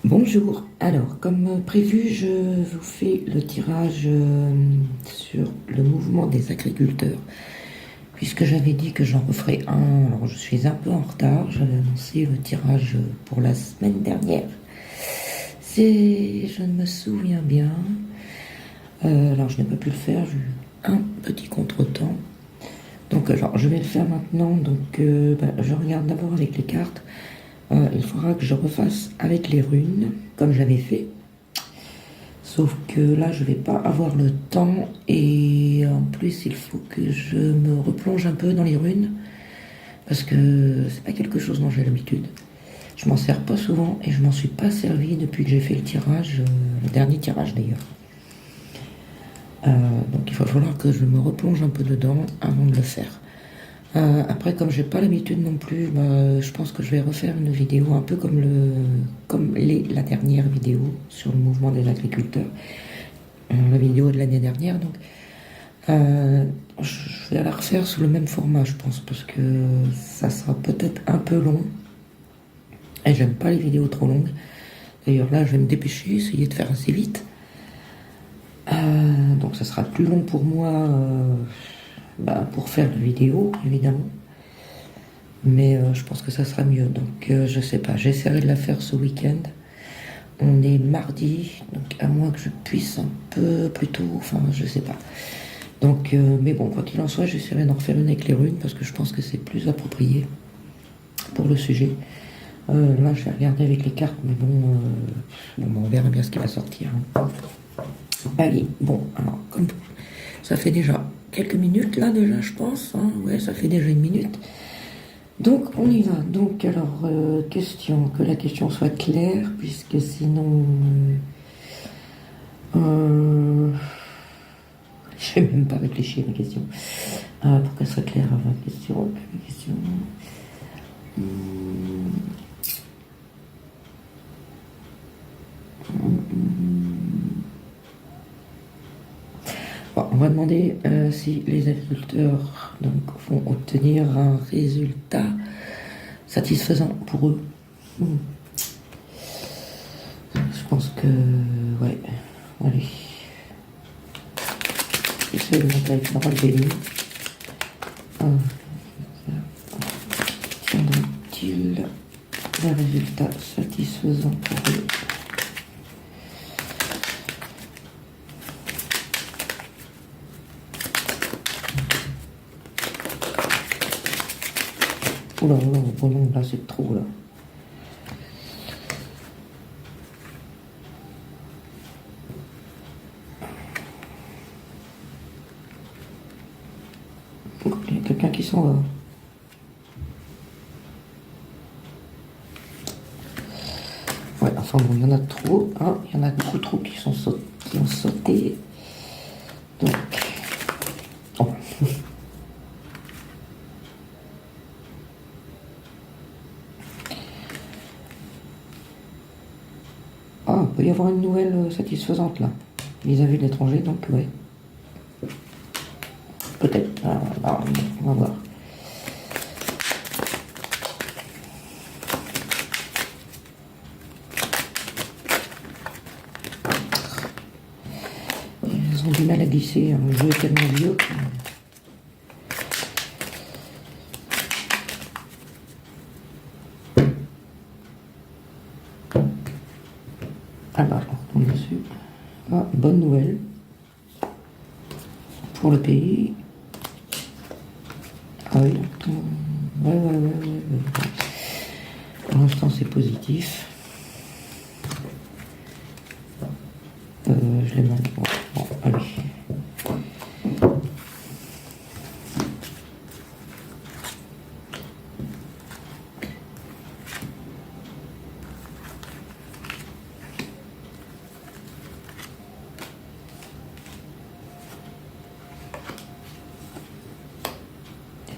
Bonjour, alors comme prévu, je vous fais le tirage sur le mouvement des agriculteurs, puisque j'avais dit que j'en referais un. Alors je suis un peu en retard, j'avais annoncé le tirage pour la semaine dernière. Je ne me souviens bien. Alors je n'ai pas pu le faire, j'ai eu un petit contretemps. Donc alors, je vais le faire maintenant, donc je regarde d'abord avec les cartes. Il faudra que je refasse avec les runes, comme j'avais fait. Sauf que là, je vais pas avoir le temps et en plus, il faut que je me replonge un peu dans les runes parce que c'est pas quelque chose dont j'ai l'habitude. Je m'en sers pas souvent et je m'en suis pas servi depuis que j'ai fait le tirage, le dernier tirage d'ailleurs. Donc il va falloir que je me replonge un peu dedans avant de le faire. Après, comme j'ai pas l'habitude non plus, je pense que je vais refaire une vidéo un peu comme la dernière vidéo sur le mouvement des agriculteurs, la vidéo de l'année dernière. Donc, je vais la refaire sous le même format, je pense, parce que ça sera peut-être un peu long. Et j'aime pas les vidéos trop longues. D'ailleurs, là, je vais me dépêcher, essayer de faire assez vite. Donc, ça sera plus long pour moi pour faire la vidéo, évidemment. Mais je pense que ça sera mieux. Donc je sais pas, j'essaierai de la faire ce week-end. On est mardi, donc à moins que je puisse un peu plus tôt, enfin je sais pas. Donc, mais bon, quoi qu'il en soit, j'essaierai d'en refaire une avec les runes parce que je pense que c'est plus approprié pour le sujet. Là, je vais regarder avec les cartes, mais bon, on verra bien ce qui va sortir, hein. Allez, bon, alors, comme ça fait déjà quelques minutes là, déjà, je pense, hein, ouais, ça fait déjà une minute. Donc on y va. Donc alors, que la question soit claire, puisque sinon, je vais même pas réfléchir à la question. Pour qu'elle soit claire avant la question. Hum, Bon, on va demander si les agriculteurs donc, vont obtenir un résultat satisfaisant pour eux. Je pense que, ouais, allez. J'essaie de monter avec Laura Belli. Tiendront-ils un résultat satisfaisant pour eux? Oula, non, là c'est trop là. Il y a quelqu'un qui s'en va. Ouais, enfin bon, il y en a trop, hein, il y en a beaucoup trop qui ont sauté. Donc, oh. Ah, il peut y avoir une nouvelle satisfaisante là, vis-à-vis de l'étranger, donc ouais. Peut-être, on va voir. Ils ont du mal à glisser, hein. Le jeu est tellement vieux que... Ah bah, on tombe dessus. Ah, bonne nouvelle pour le pays. Ah oui, ouais. Pour l'instant, c'est positif. Je l'ai mal. Bon, allez.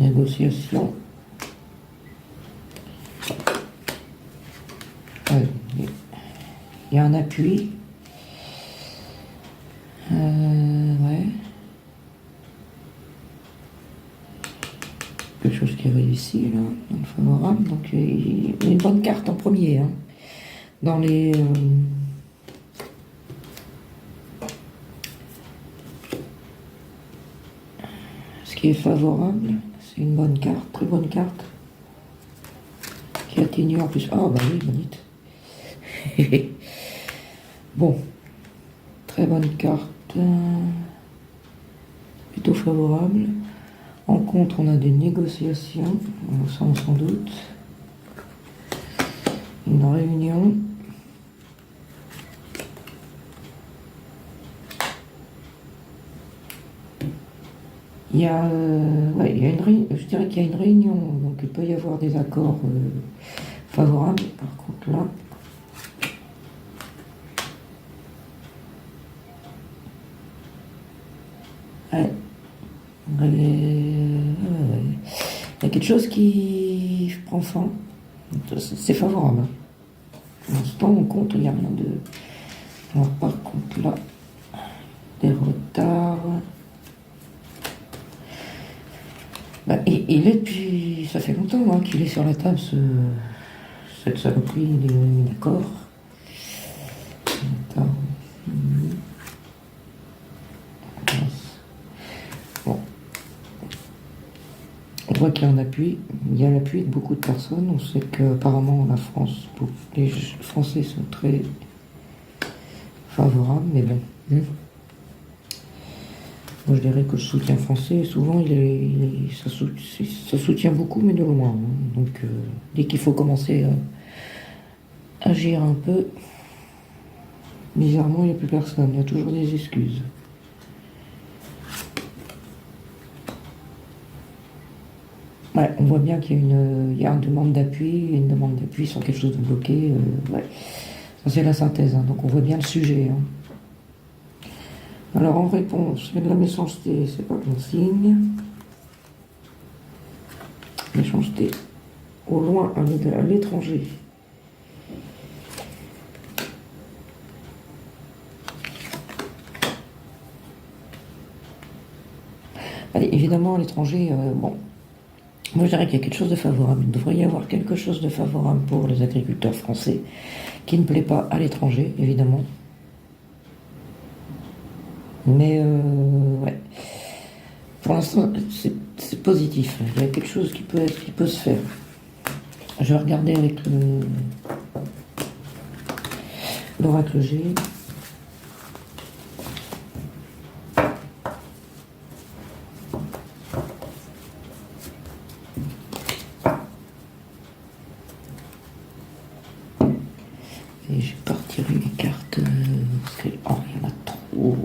Négociation. Il y a un appui. Ouais. Quelque chose qui est réussi là, dans le favorable. Donc il y a une bonne carte en premier, hein. Dans les... ce qui est favorable, c'est une bonne carte, très bonne carte. Qui atténue en plus. Ah bah oui, bonite. Bon, très bonne carte. Plutôt favorable. En contre, on a des négociations, ça on s'en doute. Une réunion. Il y a, ouais, il y a je dirais qu'il y a une réunion, donc il peut y avoir des accords favorables. Par contre là, ouais, il y a quelque chose qui prend fin. C'est favorable. Pour l'instant, on compte, il n'y a rien de... Alors par contre là, des retards. Bah, il est depuis... Ça fait longtemps hein, qu'il est sur la table, cette saloperie d'accord. Bon. On voit qu'il y a un appui. Il y a l'appui de beaucoup de personnes. On sait qu'apparemment la France, les Français sont très favorables, mais bon. Moi, je dirais que le soutien français, souvent, ça soutient beaucoup, mais de loin. Hein. Donc, dès qu'il faut commencer à agir un peu, bizarrement, il n'y a plus personne. Il y a toujours des excuses. Ouais, on voit bien qu'il y a une demande d'appui, une demande d'appui sur quelque chose de bloqué. Ouais. Ça, c'est la synthèse. Hein. Donc, on voit bien le sujet. Hein. Alors en réponse, il y a de la méchanceté, c'est pas bon signe. Méchanceté au loin, à l'étranger. Allez, évidemment, à l'étranger, bon, moi je dirais qu'il y a quelque chose de favorable. Il devrait y avoir quelque chose de favorable pour les agriculteurs français qui ne plaît pas à l'étranger, évidemment. Mais ouais, pour l'instant, c'est positif. Il y a quelque chose qui peut se faire. Je vais regarder avec l'oracle G. Et je vais pas retirer les cartes. Il y en a trop.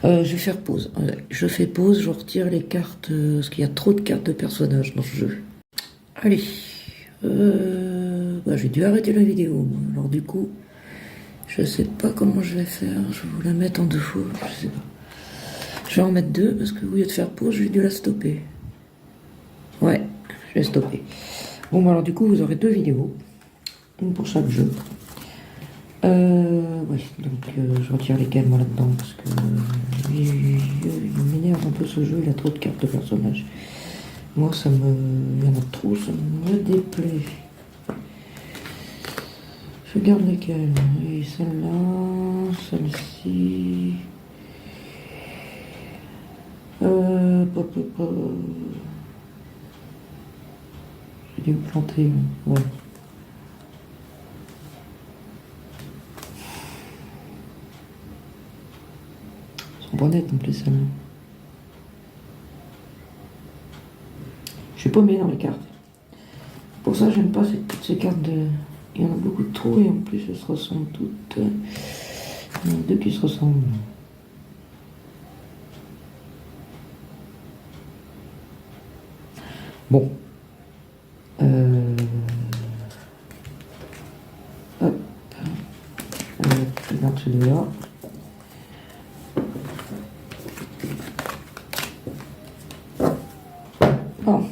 Je vais faire pause. Je fais pause, je retire les cartes parce qu'il y a trop de cartes de personnages dans ce jeu. Allez. J'ai dû arrêter la vidéo. Alors du coup, je sais pas comment je vais faire. Je vais vous la mettre en dessous. Je sais pas. Je vais en mettre deux parce que au lieu de faire pause, j'ai dû la stopper. Ouais, je vais stopper. Bon, alors du coup, vous aurez deux vidéos. Une pour chaque jeu. Oui, donc je retire lesquels moi là-dedans parce que il m'énerve un peu ce jeu, il a trop de cartes de personnages. Moi il y en a trop, ça me déplaît. Je garde lesquels. Et celle-là, celle-ci. J'ai dû me planter, ouais. Pas net non plus celle-là. Je suis paumé dans les cartes. Pour ça j'aime pas toutes ces cartes de... Il y en a beaucoup de trop et en plus elles se ressemblent toutes. Il y en a deux qui se ressemblent. Bon. Hop. Je garde celui-là. Bon.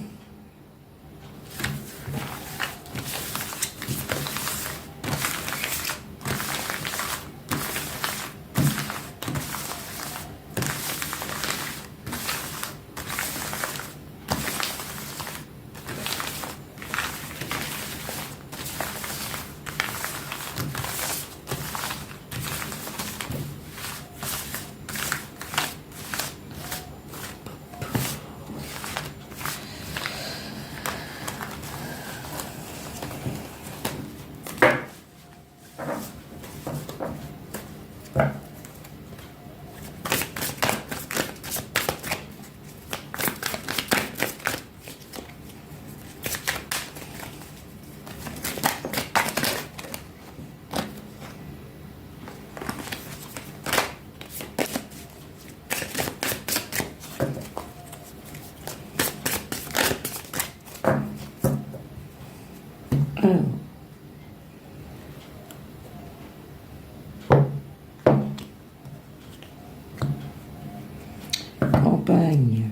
campagnes.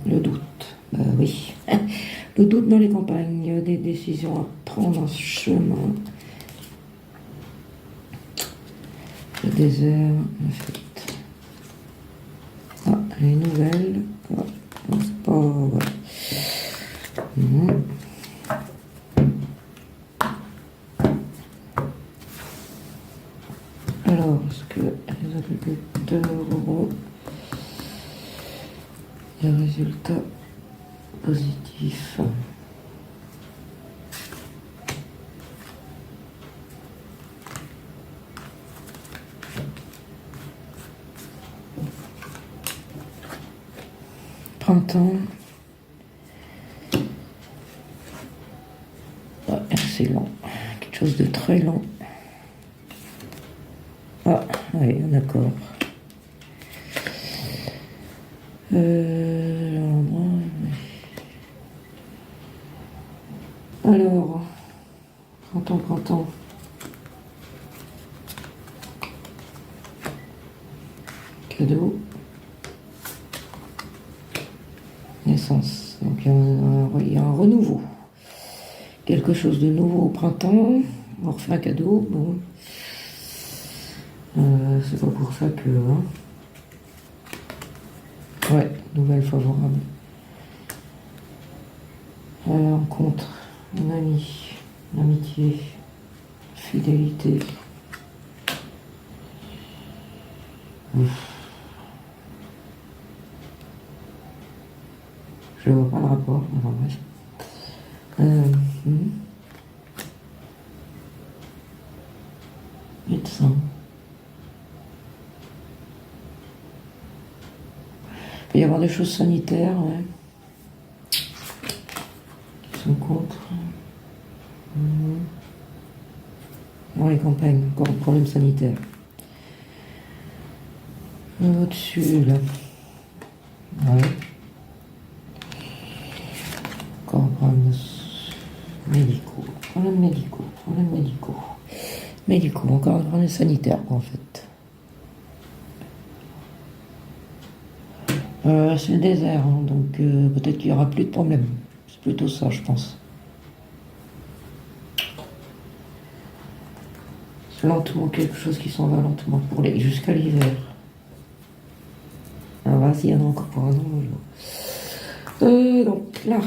Le doute, bah oui. Le doute dans les campagnes, des décisions à prendre en ce chemin. Le désert, la fête. Ah, les nouvelles. Ah, non, c'est pas... Voilà. Alors, est-ce que les agriculteurs auront des résultats positifs? Printemps. Ah, c'est lent. Quelque chose de très lent. Ah, oui, d'accord. Alors, printemps. Cadeau. Naissance. Donc il y a un renouveau. Quelque chose de nouveau au printemps. On refait un cadeau. Bon. C'est pas pour ça que... Hein. Ouais, nouvelle favorable. Rencontre, un ami, une amitié, fidélité. Je vois pas le rapport, enfin bref. Médecin. Il peut y avoir des choses sanitaires, ouais. Qui sont contre. Dans les campagnes, encore un problème sanitaire. Au-dessus, là. Ouais. Encore problème médicaux. Médicaux, encore un problème sanitaire, en fait. C'est le désert, hein, donc peut-être qu'il n'y aura plus de problème. C'est plutôt ça, je pense. C'est lentement quelque chose qui s'en va lentement pour jusqu'à l'hiver. Ah, vas-y, il y en a encore pour un an. Donc là,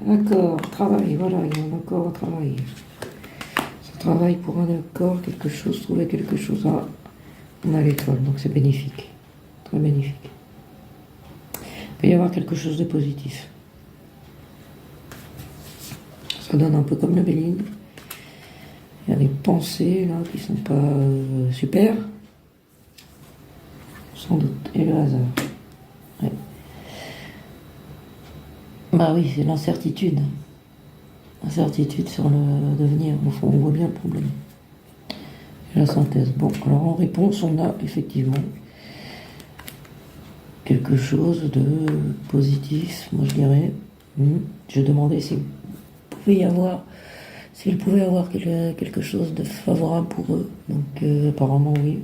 accord, travail, voilà, il y a un accord, travail. Ça travaille pour un accord, quelque chose, trouver quelque chose. Ah, on a l'étoile, donc c'est bénéfique. Très bénéfique. Il peut y avoir quelque chose de positif. Ça donne un peu comme le Béline. Il y a des pensées là qui sont pas super. Sans doute. Et le hasard. Ouais. Bah oui, c'est l'incertitude. Incertitude sur le devenir. Enfin, on voit bien le problème. Et la synthèse. Bon, alors en réponse, on a effectivement quelque chose de positif, moi je dirais. Je demandais s'il pouvait y avoir quelque chose de favorable pour eux. Donc apparemment oui.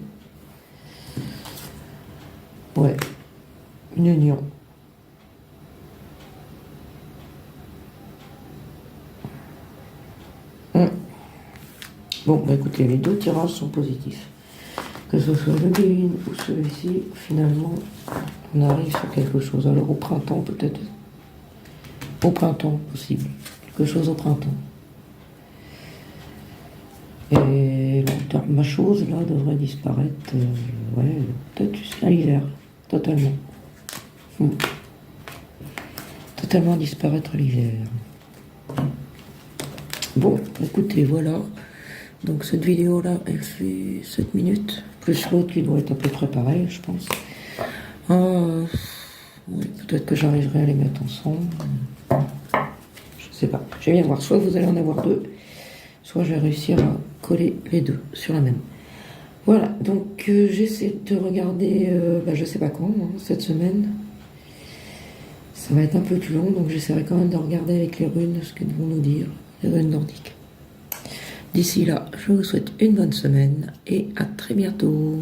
Ouais. Une union. Bon, bah écoutez, les deux tirages sont positifs. Que ce soit le Béline ou celui-ci, finalement, on arrive sur quelque chose. Alors au printemps peut-être. Au printemps possible. Quelque chose au printemps. Et ma chose là devrait disparaître, ouais, peut-être jusqu'à l'hiver, totalement. Totalement disparaître à l'hiver. Bon, écoutez, voilà. Donc cette vidéo là, elle fait 7 minutes, plus l'autre qui doit être à peu près pareil, je pense. Oui, peut-être que j'arriverai à les mettre ensemble. Je sais pas. Je vais bien voir. Soit vous allez en avoir deux, soit je vais réussir à coller les deux sur la même. Voilà, donc j'essaie de regarder, je sais pas quand, hein, cette semaine. Ça va être un peu plus long, donc j'essaierai quand même de regarder avec les runes ce qu'elles vont nous dire, les runes nordiques. D'ici là, je vous souhaite une bonne semaine et à très bientôt.